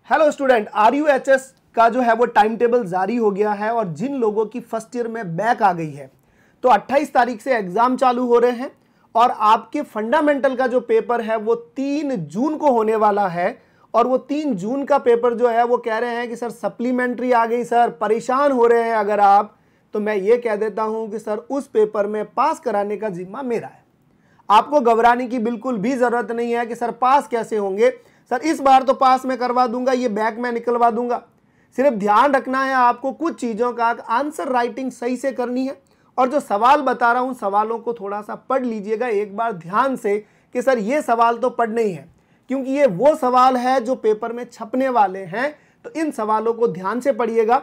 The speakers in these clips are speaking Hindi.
हेलो स्टूडेंट, आरयूएचएस का जो है वो टाइम टेबल जारी हो गया है और जिन लोगों की फर्स्ट ईयर में बैक आ गई है तो 28 तारीख से एग्जाम चालू हो रहे हैं और आपके फंडामेंटल का जो पेपर है वो 3 जून को होने वाला है। और वो 3 जून का पेपर जो है वो कह रहे हैं कि सर सप्लीमेंट्री आ गई, सर परेशान हो रहे हैं अगर आप, तो मैं ये कह देता हूं कि सर उस पेपर में पास कराने का जिम्मा मेरा है। आपको घबराने की बिल्कुल भी जरूरत नहीं है कि सर पास कैसे होंगे, सर इस बार तो पास मैं करवा दूंगा, ये बैक में निकलवा दूंगा। सिर्फ ध्यान रखना है आपको कुछ चीज़ों का, आंसर राइटिंग सही से करनी है और जो सवाल बता रहा हूं सवालों को थोड़ा सा पढ़ लीजिएगा एक बार ध्यान से कि सर ये सवाल तो पढ़ने ही है, क्योंकि ये वो सवाल है जो पेपर में छपने वाले हैं। तो इन सवालों को ध्यान से पढ़िएगा।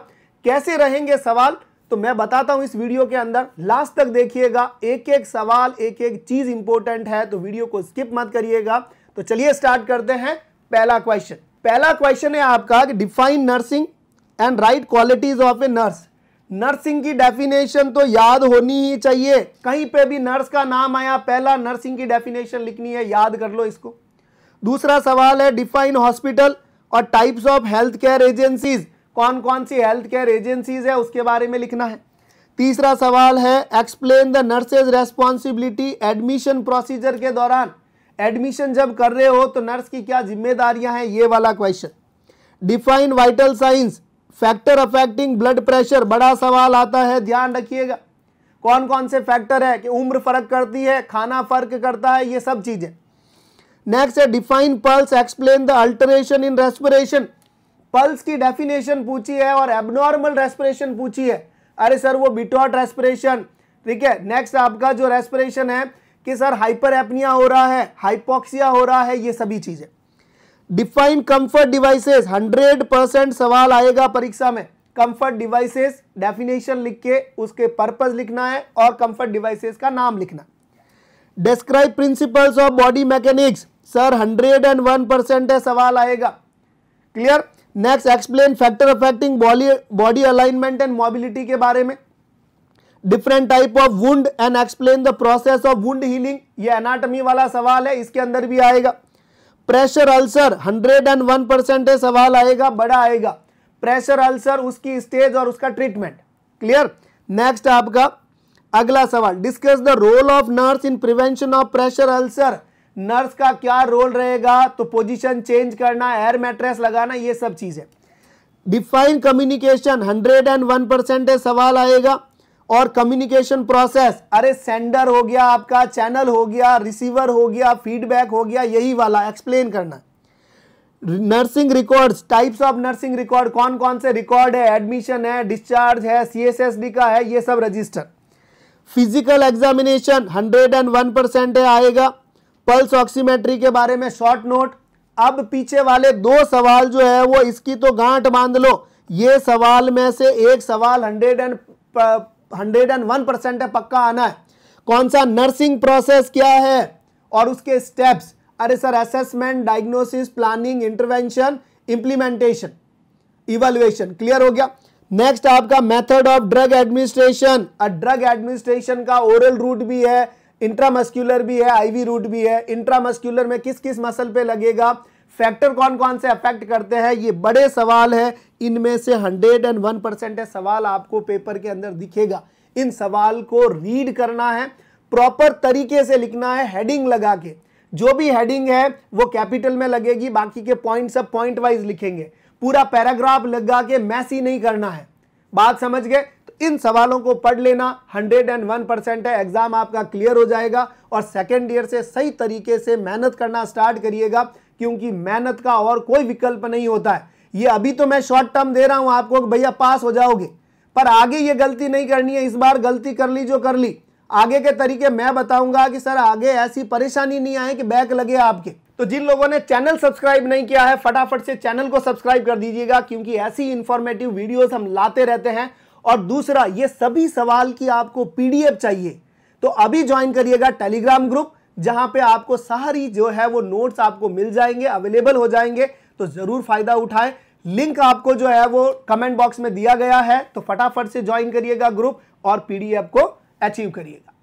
कैसे रहेंगे सवाल तो मैं बताता हूं इस वीडियो के अंदर, लास्ट तक देखिएगा। एक एक सवाल, एक एक चीज इंपॉर्टेंट है, तो वीडियो को स्किप मत करिएगा। तो चलिए स्टार्ट करते हैं। पहला क्वेश्चन है आपका कि define nursing and right qualities of a nurse. Nursing की डेफिनेशन तो याद होनी ही चाहिए, कहीं पे भी नर्स का नाम आया पहला नर्सिंग की डेफिनेशन लिखनी है, याद कर लो इसको। दूसरा सवाल है डिफाइन हॉस्पिटल और types of health care agencies, कौन कौन सी हेल्थ केयर एजेंसीज है उसके बारे में लिखना है। तीसरा सवाल है explain the nurses responsibility admission procedure के दौरान, एडमिशन जब कर रहे हो तो नर्स की क्या जिम्मेदारियां हैं, ये वाला question. Define vital science factor affecting blood pressure, बड़ा सवाल आता है, ध्यान रखिएगा। कौन कौन से फैक्टर है कि उम्र फर्क करती है, खाना फर्क करता है, ये सब चीजें। नेक्स्ट है define pulse explain the alteration in respiration, pulse की डेफिनेशन पूछी है और एबनॉर्मल रेस्पिरेशन पूछी है। अरे सर वो बिटॉट रेस्पिरेशन, ठीक है। नेक्स्ट आपका जो रेस्पिरेशन है कि सर हाइपर एपनिया हो रहा है, हाइपोक्सिया हो रहा है, ये सभी चीजें। डिफाइन कंफर्ट डिवाइसेस, 100% सवाल आएगा परीक्षा में। कंफर्ट डिवाइसेस डेफिनेशन लिख के उसके पर्पस लिखना है और कंफर्ट डिवाइसेस का नाम लिखना। Describe principles of body mechanics, sir 101% है, सवाल आएगा। Clear. Next explain factor affecting body alignment and mobility के बारे में। Different type of wound and explain the process of wound healing, ये एनाटॉमी वाला सवाल है, इसके अंदर भी आएगा। प्रेशर अल्सर 101% है, सवाल आएगा, बड़ा आएगा। प्रेशर अल्सर, उसकी स्टेज और उसका ट्रीटमेंट। क्लियर। नेक्स्ट आपका अगला सवाल discuss the role of nurse in prevention of pressure ulcer, nurse का क्या रोल रहेगा, तो पोजीशन चेंज करना, एयर मैट्रेस लगाना, ये सब चीजें। डिफाइन कम्युनिकेशन 101% है, सवाल आएगा। और कम्युनिकेशन प्रोसेस, अरे सेंडर हो गया आपका, चैनल हो गया, रिसीवर हो गया, फीडबैक हो गया, यही वाला एक्सप्लेन करना। Nursing records, types of nursing record, कौन कौन से रिकॉर्ड है, एडमिशन है, डिस्चार्ज है, सीएसएसडी का है, ये सब रजिस्टर। फिजिकल एग्जामिनेशन 101% है, आएगा। पल्स ऑक्सीमेट्री के बारे में शॉर्ट नोट। अब पीछे वाले 2 सवाल जो है वो इसकी तो गांठ बांध लो, ये सवाल में से एक सवाल 101% है, पक्का आना है। कौन सा, नर्सिंग प्रोसेस क्या है और उसके स्टेप्स। अरे sir assessment, diagnosis, planning, intervention, implementation, evaluation. Clear हो गया। नेक्स्ट आपका method of drug administration, drug administration का ओरल रूट भी है, इंट्रामस्क्यूलर भी है, आईवी रूट भी है। इंट्रामस्क्यूलर में किस किस मसल पे लगेगा, फैक्टर कौन कौन से अफेक्ट करते हैं, ये बड़े सवाल है। इनमें से 101% है, सवाल आपको पेपर के अंदर दिखेगा। इन सवाल को रीड करना है, प्रॉपर तरीके से लिखना है, हेडिंग लगा के। जो भी हेडिंग है वो कैपिटल में लगेगी, बाकी के पॉइंट सब पॉइंट वाइज लिखेंगे। पूरा पैराग्राफ लगा के मैसी नहीं करना है, बात समझ गए। तो इन सवालों को पढ़ लेना, 101% है, एग्जाम आपका क्लियर हो जाएगा। और सेकेंड ईयर से सही तरीके से मेहनत करना स्टार्ट करिएगा, क्योंकि मेहनत का और कोई विकल्प नहीं होता है। ये अभी तो मैं शॉर्ट टर्म दे रहा हूं आपको कि भैया पास हो जाओगे, पर आगे ये गलती नहीं करनी है। इस बार गलती कर ली जो कर ली, आगे के तरीके मैं बताऊंगा कि सर आगे ऐसी परेशानी नहीं आए कि बैक लगे आपके। तो जिन लोगों ने चैनल सब्सक्राइब नहीं किया है फटाफट से चैनल को सब्सक्राइब कर दीजिएगा, क्योंकि ऐसी इंफॉर्मेटिव वीडियोस हम लाते रहते हैं। और दूसरा, ये सभी सवाल की आपको पीडीएफ चाहिए तो अभी ज्वाइन करिएगा टेलीग्राम ग्रुप, जहां पे आपको सारी जो है वो नोट्स आपको मिल जाएंगे, अवेलेबल हो जाएंगे। तो जरूर फायदा उठाएं। लिंक आपको जो है वो कमेंट बॉक्स में दिया गया है, तो फटाफट से ज्वाइन करिएगा ग्रुप और पीडीएफ को अचीव करिएगा।